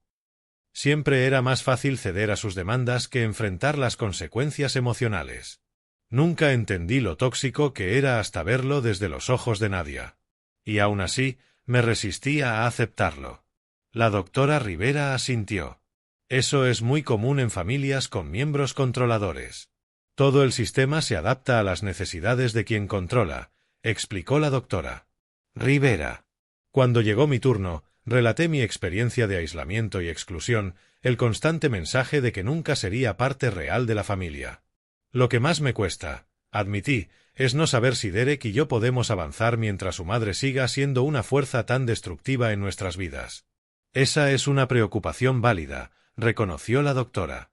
Siempre era más fácil ceder a sus demandas que enfrentar las consecuencias emocionales. Nunca entendí lo tóxico que era hasta verlo desde los ojos de Nadia. Y aún así, me resistía a aceptarlo. La doctora Rivera asintió. Eso es muy común en familias con miembros controladores. Todo el sistema se adapta a las necesidades de quien controla, explicó la doctora Rivera. Cuando llegó mi turno, relaté mi experiencia de aislamiento y exclusión, el constante mensaje de que nunca sería parte real de la familia. Lo que más me cuesta, admití, es no saber si Derek y yo podemos avanzar mientras su madre siga siendo una fuerza tan destructiva en nuestras vidas. Esa es una preocupación válida, reconoció la doctora.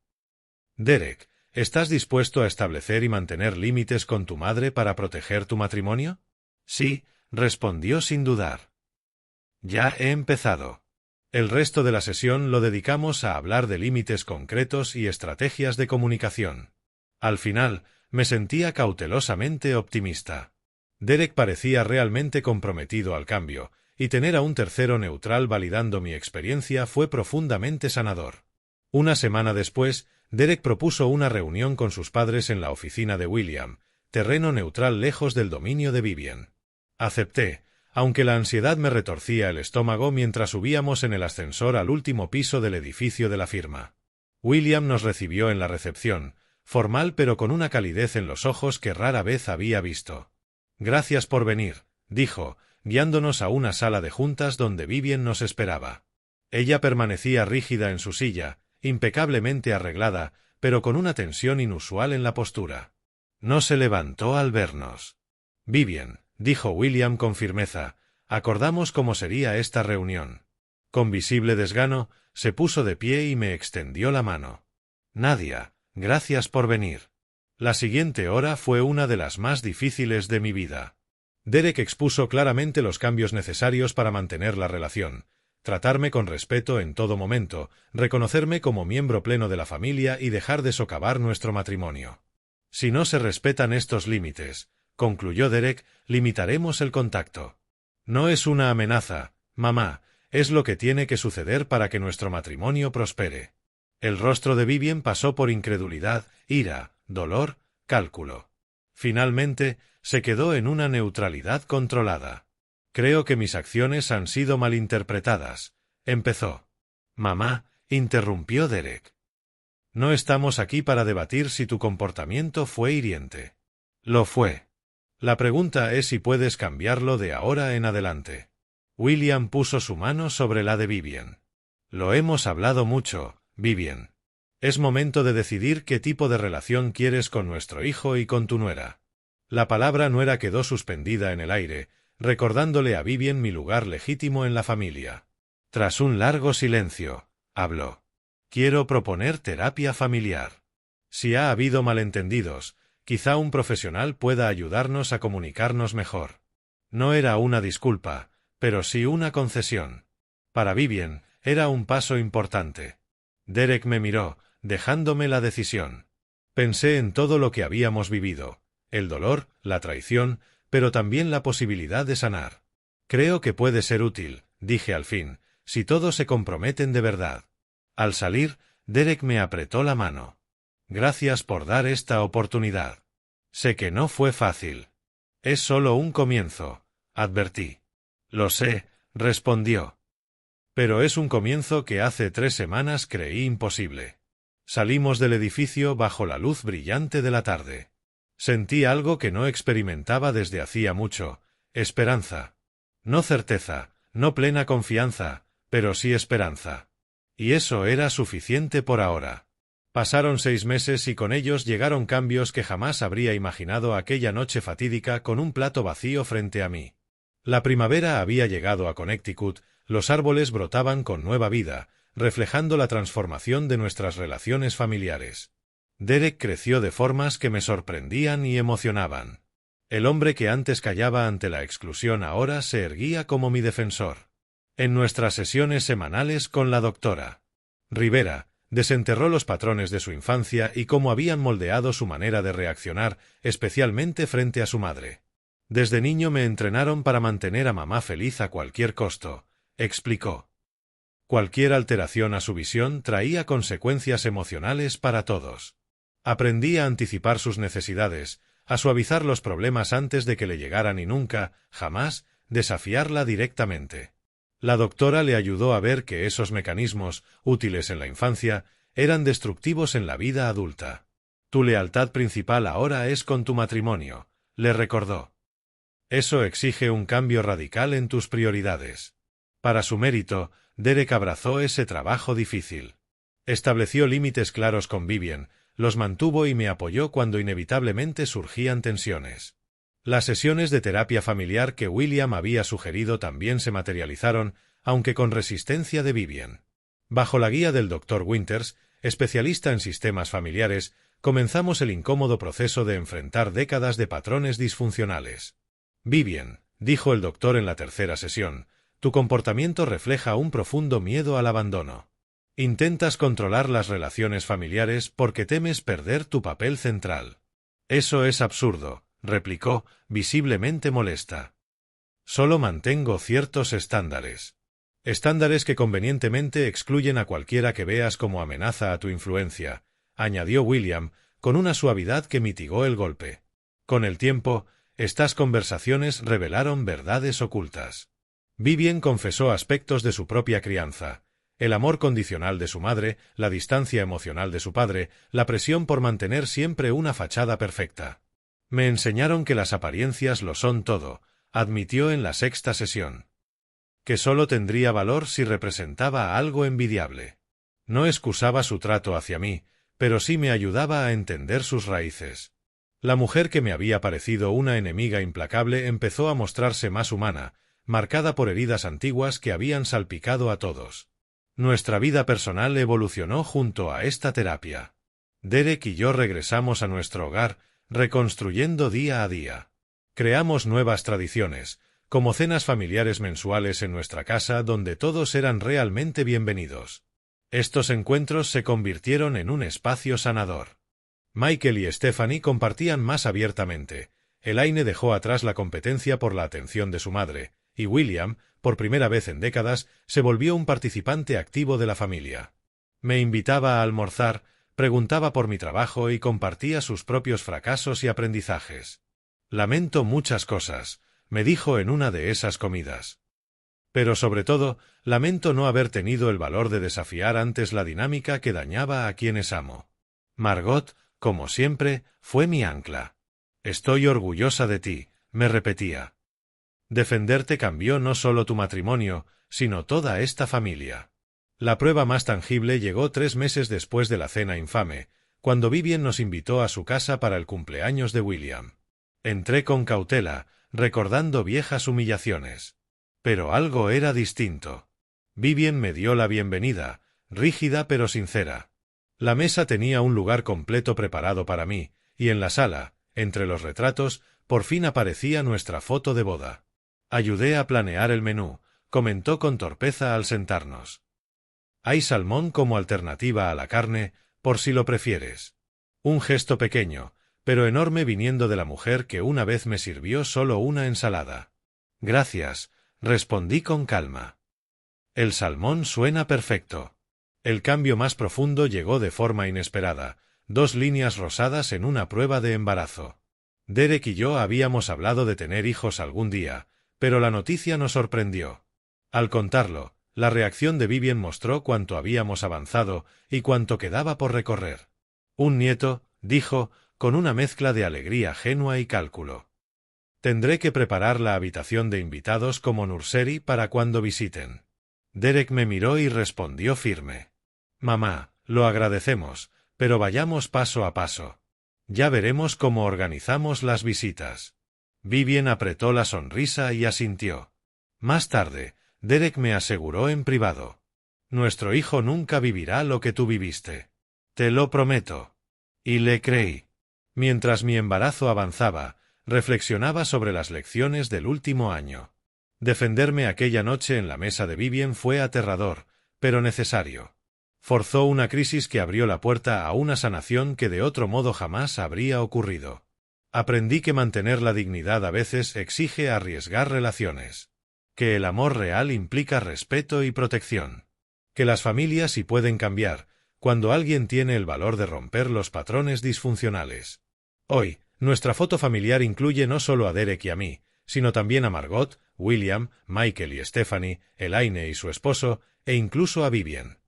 Derek, ¿estás dispuesto a establecer y mantener límites con tu madre para proteger tu matrimonio? Sí, respondió sin dudar. Ya he empezado. El resto de la sesión lo dedicamos a hablar de límites concretos y estrategias de comunicación. Al final, me sentía cautelosamente optimista. Derek parecía realmente comprometido al cambio, y tener a un tercero neutral validando mi experiencia fue profundamente sanador. Una semana después, Derek propuso una reunión con sus padres en la oficina de William, terreno neutral lejos del dominio de Vivian. Acepté, aunque la ansiedad me retorcía el estómago mientras subíamos en el ascensor al último piso del edificio de la firma. William nos recibió en la recepción, formal pero con una calidez en los ojos que rara vez había visto. Gracias por venir, dijo, guiándonos a una sala de juntas donde Vivian nos esperaba. Ella permanecía rígida en su silla, impecablemente arreglada, pero con una tensión inusual en la postura. No se levantó al vernos. Vivian, dijo William con firmeza, acordamos cómo sería esta reunión. Con visible desgano, se puso de pie y me extendió la mano. Nadia, gracias por venir. La siguiente hora fue una de las más difíciles de mi vida. Derek expuso claramente los cambios necesarios para mantener la relación, tratarme con respeto en todo momento, reconocerme como miembro pleno de la familia y dejar de socavar nuestro matrimonio. Si no se respetan estos límites, concluyó Derek, limitaremos el contacto. No es una amenaza, mamá, es lo que tiene que suceder para que nuestro matrimonio prospere. El rostro de Vivian pasó por incredulidad, ira, dolor, cálculo. Finalmente, se quedó en una neutralidad controlada. Creo que mis acciones han sido malinterpretadas, empezó. Mamá, interrumpió Derek. No estamos aquí para debatir si tu comportamiento fue hiriente. Lo fue. La pregunta es si puedes cambiarlo de ahora en adelante. William puso su mano sobre la de Vivian. Lo hemos hablado mucho, Vivian. Es momento de decidir qué tipo de relación quieres con nuestro hijo y con tu nuera. La palabra nuera quedó suspendida en el aire, recordándole a Vivian mi lugar legítimo en la familia. Tras un largo silencio, habló. Quiero proponer terapia familiar. Si ha habido malentendidos, quizá un profesional pueda ayudarnos a comunicarnos mejor. No era una disculpa, pero sí una concesión. Para Vivian, era un paso importante. Derek me miró, dejándome la decisión. Pensé en todo lo que habíamos vivido, el dolor, la traición, pero también la posibilidad de sanar. Creo que puede ser útil, dije al fin, si todos se comprometen de verdad. Al salir, Derek me apretó la mano. Gracias por dar esta oportunidad. Sé que no fue fácil. Es solo un comienzo, advertí. Lo sé, respondió. Pero es un comienzo que hace 3 semanas creí imposible. Salimos del edificio bajo la luz brillante de la tarde. Sentí algo que no experimentaba desde hacía mucho, esperanza. No certeza, no plena confianza, pero sí esperanza. Y eso era suficiente por ahora. Pasaron 6 meses y con ellos llegaron cambios que jamás habría imaginado aquella noche fatídica con un plato vacío frente a mí. La primavera había llegado a Connecticut, los árboles brotaban con nueva vida, reflejando la transformación de nuestras relaciones familiares. Derek creció de formas que me sorprendían y emocionaban. El hombre que antes callaba ante la exclusión ahora se erguía como mi defensor. En nuestras sesiones semanales con la doctora Rivera, desenterró los patrones de su infancia y cómo habían moldeado su manera de reaccionar, especialmente frente a su madre. Desde niño me entrenaron para mantener a mamá feliz a cualquier costo, explicó. Cualquier alteración a su visión traía consecuencias emocionales para todos. Aprendí a anticipar sus necesidades, a suavizar los problemas antes de que le llegaran y nunca, jamás, desafiarla directamente. La doctora le ayudó a ver que esos mecanismos, útiles en la infancia, eran destructivos en la vida adulta. Tu lealtad principal ahora es con tu matrimonio, le recordó. Eso exige un cambio radical en tus prioridades. Para su mérito, Derek abrazó ese trabajo difícil. Estableció límites claros con Vivian, los mantuvo y me apoyó cuando inevitablemente surgían tensiones. Las sesiones de terapia familiar que William había sugerido también se materializaron, aunque con resistencia de Vivian. Bajo la guía del Dr. Winters, especialista en sistemas familiares, comenzamos el incómodo proceso de enfrentar décadas de patrones disfuncionales. Vivian, dijo el doctor en la tercera sesión, tu comportamiento refleja un profundo miedo al abandono. Intentas controlar las relaciones familiares porque temes perder tu papel central. Eso es absurdo, replicó, visiblemente molesta. Solo mantengo ciertos estándares. Estándares que convenientemente excluyen a cualquiera que veas como amenaza a tu influencia, añadió William, con una suavidad que mitigó el golpe. Con el tiempo, estas conversaciones revelaron verdades ocultas. Vivian confesó aspectos de su propia crianza, el amor condicional de su madre, la distancia emocional de su padre, la presión por mantener siempre una fachada perfecta. Me enseñaron que las apariencias lo son todo, admitió en la sexta sesión. Que solo tendría valor si representaba algo envidiable. No excusaba su trato hacia mí, pero sí me ayudaba a entender sus raíces. La mujer que me había parecido una enemiga implacable empezó a mostrarse más humana, marcada por heridas antiguas que habían salpicado a todos. Nuestra vida personal evolucionó junto a esta terapia. Derek y yo regresamos a nuestro hogar, reconstruyendo día a día. Creamos nuevas tradiciones, como cenas familiares mensuales en nuestra casa donde todos eran realmente bienvenidos. Estos encuentros se convirtieron en un espacio sanador. Michael y Stephanie compartían más abiertamente, Elaine dejó atrás la competencia por la atención de su madre, y William, por primera vez en décadas, se volvió un participante activo de la familia. Me invitaba a almorzar, preguntaba por mi trabajo y compartía sus propios fracasos y aprendizajes. Lamento muchas cosas, me dijo en una de esas comidas. Pero sobre todo, lamento no haber tenido el valor de desafiar antes la dinámica que dañaba a quienes amo. Margot, como siempre, fue mi ancla. Estoy orgullosa de ti, me repetía. Defenderte cambió no solo tu matrimonio, sino toda esta familia. La prueba más tangible llegó 3 meses después de la cena infame, cuando Vivian nos invitó a su casa para el cumpleaños de William. Entré con cautela, recordando viejas humillaciones. Pero algo era distinto. Vivian me dio la bienvenida, rígida pero sincera. La mesa tenía un lugar completo preparado para mí, y en la sala, entre los retratos, por fin aparecía nuestra foto de boda. Ayudé a planear el menú, comentó con torpeza al sentarnos. Hay salmón como alternativa a la carne, por si lo prefieres. Un gesto pequeño, pero enorme viniendo de la mujer que una vez me sirvió solo una ensalada. Gracias, respondí con calma. El salmón suena perfecto. El cambio más profundo llegó de forma inesperada, 2 líneas rosadas en una prueba de embarazo. Derek y yo habíamos hablado de tener hijos algún día, pero la noticia nos sorprendió. Al contarlo, la reacción de Vivian mostró cuánto habíamos avanzado y cuánto quedaba por recorrer. Un nieto, dijo, con una mezcla de alegría genua y cálculo. Tendré que preparar la habitación de invitados como nursery para cuando visiten. Derek me miró y respondió firme. Mamá, lo agradecemos, pero vayamos paso a paso. Ya veremos cómo organizamos las visitas. Vivian apretó la sonrisa y asintió. Más tarde, Derek me aseguró en privado. Nuestro hijo nunca vivirá lo que tú viviste. Te lo prometo. Y le creí. Mientras mi embarazo avanzaba, reflexionaba sobre las lecciones del último año. Defenderme aquella noche en la mesa de Vivian fue aterrador, pero necesario. Forzó una crisis que abrió la puerta a una sanación que de otro modo jamás habría ocurrido. Aprendí que mantener la dignidad a veces exige arriesgar relaciones. Que el amor real implica respeto y protección. Que las familias sí pueden cambiar, cuando alguien tiene el valor de romper los patrones disfuncionales. Hoy, nuestra foto familiar incluye no solo a Derek y a mí, sino también a Margot, William, Michael y Stephanie, Elaine y su esposo, e incluso a Vivian.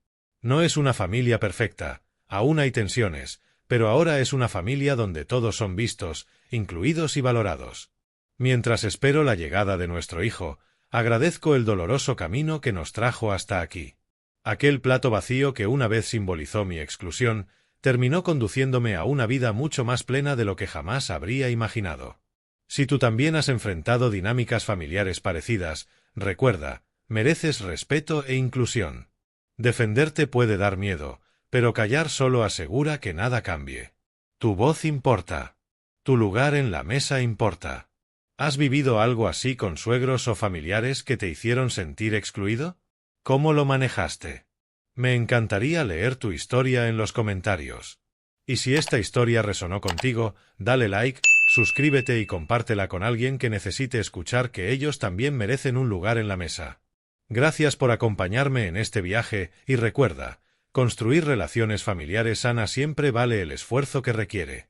No es una familia perfecta, aún hay tensiones, pero ahora es una familia donde todos son vistos, incluidos y valorados. Mientras espero la llegada de nuestro hijo, agradezco el doloroso camino que nos trajo hasta aquí. Aquel plato vacío que una vez simbolizó mi exclusión, terminó conduciéndome a una vida mucho más plena de lo que jamás habría imaginado. Si tú también has enfrentado dinámicas familiares parecidas, recuerda, mereces respeto e inclusión. Defenderte puede dar miedo, pero callar solo asegura que nada cambie. Tu voz importa. Tu lugar en la mesa importa. ¿Has vivido algo así con suegros o familiares que te hicieron sentir excluido? ¿Cómo lo manejaste? Me encantaría leer tu historia en los comentarios. Y si esta historia resonó contigo, dale like, suscríbete y compártela con alguien que necesite escuchar que ellos también merecen un lugar en la mesa. Gracias por acompañarme en este viaje y recuerda, construir relaciones familiares sanas siempre vale el esfuerzo que requiere.